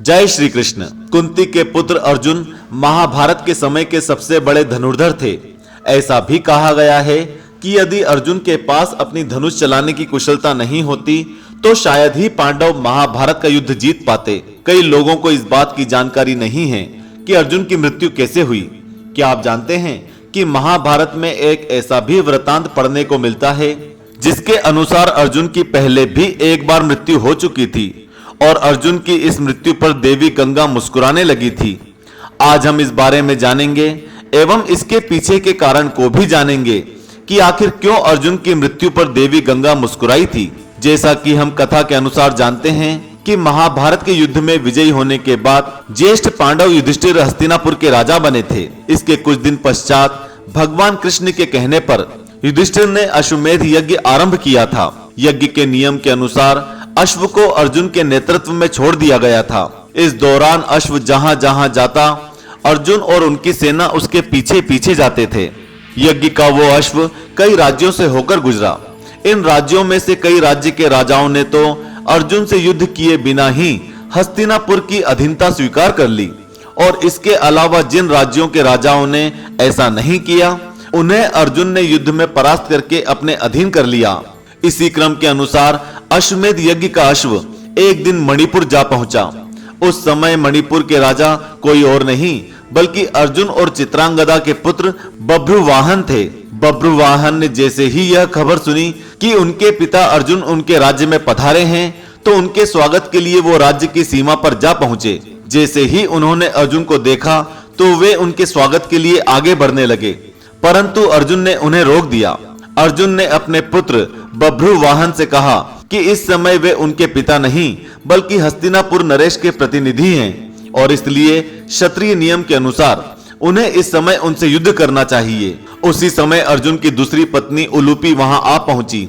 जय श्री कृष्ण। कुंती के पुत्र अर्जुन महाभारत के समय के सबसे बड़े धनुर्धर थे। ऐसा भी कहा गया है कि यदि अर्जुन के पास अपनी धनुष चलाने की कुशलता नहीं होती तो शायद ही पांडव महाभारत का युद्ध जीत पाते। कई लोगों को इस बात की जानकारी नहीं है कि अर्जुन की मृत्यु कैसे हुई। क्या आप जानते हैं कि महाभारत में एक ऐसा भी वृतांत पढ़ने को मिलता है जिसके अनुसार अर्जुन की पहले भी एक बार मृत्यु हो चुकी थी और अर्जुन की इस मृत्यु पर देवी गंगा मुस्कुराने लगी थी। आज हम इस बारे में जानेंगे एवं इसके पीछे के कारण को भी जानेंगे कि आखिर क्यों अर्जुन की मृत्यु पर देवी गंगा मुस्कुराई थी। जैसा कि हम कथा के अनुसार जानते हैं कि महाभारत के युद्ध में विजयी होने के बाद ज्येष्ठ पांडव युधिष्ठिर हस्तिनापुर के राजा बने थे। इसके कुछ दिन पश्चात भगवान कृष्ण के कहने पर युधिष्ठिर ने अश्वमेध यज्ञ आरंभ किया था। यज्ञ के नियम के अनुसार अश्व को अर्जुन के नेतृत्व में छोड़ दिया गया था। इस दौरान अश्व जहां जहां जाता अर्जुन और उनकी सेना उसके पीछे पीछे जाते थे। यज्ञ का वो अश्व कई राज्यों से होकर गुजरा। इन राज्यों में से कई राज्य के राजाओं ने तो अर्जुन से युद्ध किए बिना ही हस्तिनापुर की अधीनता स्वीकार कर ली और इसके अलावा जिन राज्यों के राजाओं ने ऐसा नहीं किया उन्हें अर्जुन ने युद्ध में परास्त करके अपने अधीन कर लिया। इसी क्रम के अनुसार अश्वमेध यज्ञ का अश्व एक दिन मणिपुर जा पहुंचा। उस समय मणिपुर के राजा कोई और नहीं बल्कि अर्जुन और चित्रांगदा के पुत्र बभ्रुवाहन थे। बभ्रुवाहन ने जैसे ही यह खबर सुनी कि उनके पिता अर्जुन उनके राज्य में पधारे हैं तो उनके स्वागत के लिए वो राज्य की सीमा पर जा पहुंचे। जैसे ही उन्होंने अर्जुन को देखा तो वे उनके स्वागत के लिए आगे बढ़ने लगे, परंतु अर्जुन ने उन्हें रोक दिया। अर्जुन ने अपने पुत्र बभ्रुवाहन से कहा कि इस समय वे उनके पिता नहीं बल्कि हस्तिनापुर नरेश के प्रतिनिधि हैं और इसलिए क्षत्रिय नियम के अनुसार उन्हें इस समय उनसे युद्ध करना चाहिए। उसी समय अर्जुन की दूसरी पत्नी उलूपी वहां आ पहुंची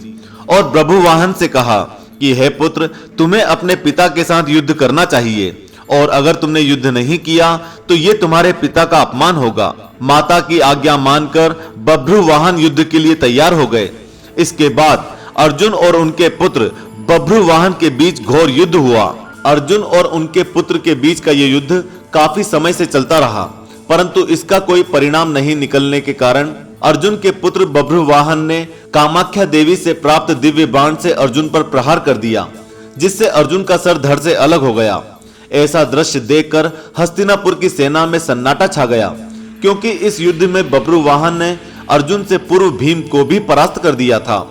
और बभ्रुवाहन से कहा कि हे पुत्र, तुम्हें अपने पिता के साथ युद्ध करना चाहिए और अगर तुमने युद्ध नहीं किया तो ये तुम्हारे पिता का अपमान होगा। माता की आज्ञा मानकर बभ्रुवाहन युद्ध के लिए तैयार हो गए। इसके बाद अर्जुन और उनके पुत्र बभ्रुवाहन के बीच घोर युद्ध हुआ। अर्जुन और उनके पुत्र के बीच का यह युद्ध काफी समय से चलता रहा, परंतु इसका कोई परिणाम नहीं निकलने के कारण अर्जुन के पुत्र बभ्रुवाहन ने कामाख्या देवी से प्राप्त दिव्य बाण से अर्जुन पर प्रहार कर दिया, जिससे अर्जुन का सर धड़ से अलग हो गया। ऐसा दृश्य देखकर हस्तिनापुर की सेना में सन्नाटा छा गया, क्योंकि इस युद्ध में बभ्रुवाहन ने अर्जुन से पूर्व भीम को भी परास्त कर दिया था।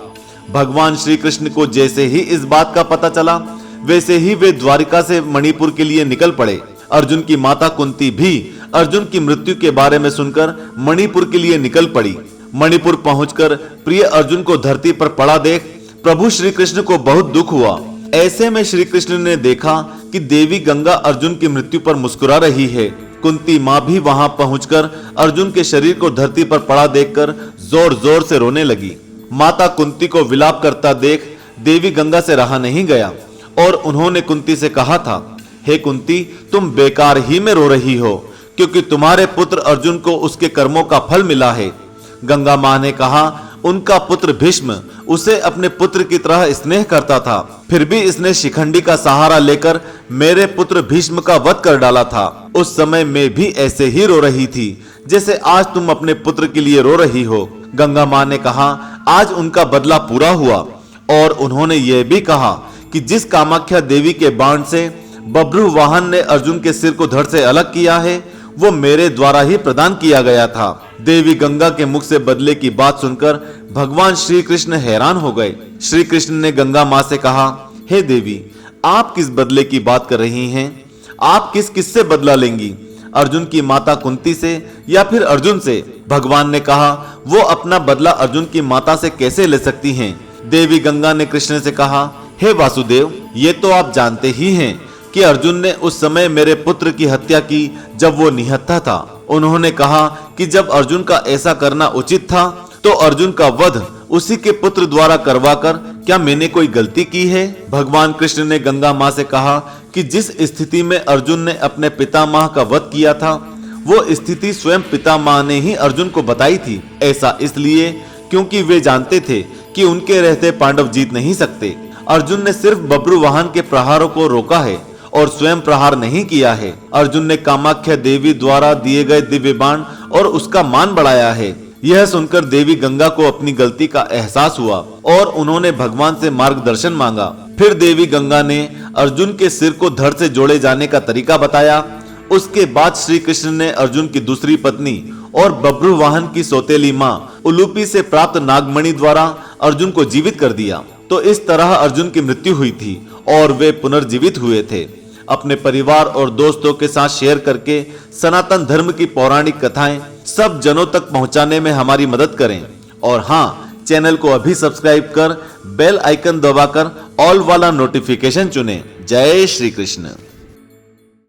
भगवान श्री कृष्ण को जैसे ही इस बात का पता चला वैसे ही वे द्वारिका से मणिपुर के लिए निकल पड़े। अर्जुन की माता कुंती भी अर्जुन की मृत्यु के बारे में सुनकर मणिपुर के लिए निकल पड़ी। मणिपुर पहुंचकर प्रिय अर्जुन को धरती पर पड़ा देख प्रभु श्री कृष्ण को बहुत दुख हुआ। ऐसे में श्री कृष्ण ने देखा कि देवी गंगा अर्जुन की मृत्यु पर मुस्कुरा रही है। कुंती माँ भी वहां पहुंचकर अर्जुन के शरीर को धरती पर पड़ा देखकर जोर जोर से रोने लगी। माता कुंती को विलाप करता देख देवी गंगा से रहा नहीं गया और उन्होंने कुंती से कहा था, हे कुंती, तुम बेकार ही में रो रही हो, क्योंकि तुम्हारे पुत्र अर्जुन को उसके कर्मों का फल मिला है। गंगा माँ ने कहा, उनका पुत्र भीष्म उसे अपने पुत्र की तरह स्नेह करता था, फिर भी इसने शिखंडी का सहारा लेकर मेरे पुत्र भीष्म का वध कर डाला था। उस समय मैं भी ऐसे ही रो रही थी जैसे आज तुम अपने पुत्र के लिए रो रही हो। गंगा माँ ने कहा, आज उनका बदला पूरा हुआ और उन्होंने यह भी कहा कि जिस कामाख्या देवी के बाण से बभ्रुवाहन ने अर्जुन के सिर को धड़ से अलग किया है वो मेरे द्वारा ही प्रदान किया गया था। देवी गंगा के मुख से बदले की बात सुनकर भगवान श्री कृष्ण हैरान हो गए। श्री कृष्ण ने गंगा माँ से कहा, हे देवी, आप किस बदले की बात कर रही हैं? आप किस से बदला लेंगी? अर्जुन की माता कुंती से या फिर अर्जुन से? भगवान ने कहा, वो अपना बदला अर्जुन की माता से कैसे ले सकती हैं? देवी गंगा ने कृष्ण से कहा, हे वासुदेव, ये तो आप जानते ही हैं कि अर्जुन ने उस समय मेरे पुत्र की हत्या की जब वो निहत्था था। उन्होंने कहा कि जब अर्जुन का ऐसा करना उचित था तो अर्जुन का वध उसी के पुत्र द्वारा करवाकर क्या मैंने कोई गलती की है? भगवान कृष्ण ने गंगा माँ से कहा कि जिस स्थिति में अर्जुन ने अपने पितामह का वध किया था वो स्थिति स्वयं पितामह ने ही अर्जुन को बताई थी। ऐसा इसलिए क्योंकि वे जानते थे कि उनके रहते पांडव जीत नहीं सकते। अर्जुन ने सिर्फ बभ्रुवाहन के प्रहारों को रोका है और स्वयं प्रहार नहीं किया है। अर्जुन ने कामाख्या देवी द्वारा दिए गए दिव्य बाण और उसका मान बढ़ाया है। यह सुनकर देवी गंगा को अपनी गलती का एहसास हुआ और उन्होंने भगवान से मार्गदर्शन मांगा। फिर देवी गंगा ने अर्जुन के सिर को धड़ से जोड़े जाने का तरीका बताया। उसके बाद श्री कृष्ण ने अर्जुन की दूसरी पत्नी और बब्रू वाहन की सौतेली मां उलूपी से प्राप्त नागमणि द्वारा अर्जुन को जीवित कर दिया। तो इस तरह अर्जुन की मृत्यु हुई थी और वे पुनर्जीवित हुए थे। अपने परिवार और दोस्तों के साथ शेयर करके सनातन धर्म की पौराणिक कथाएं सब जनों तक पहुंचाने में हमारी मदद करें। और हाँ, चैनल को अभी सब्सक्राइब कर बेल आइकन दबाकर ऑल वाला नोटिफिकेशन चुनें। जय श्री कृष्ण।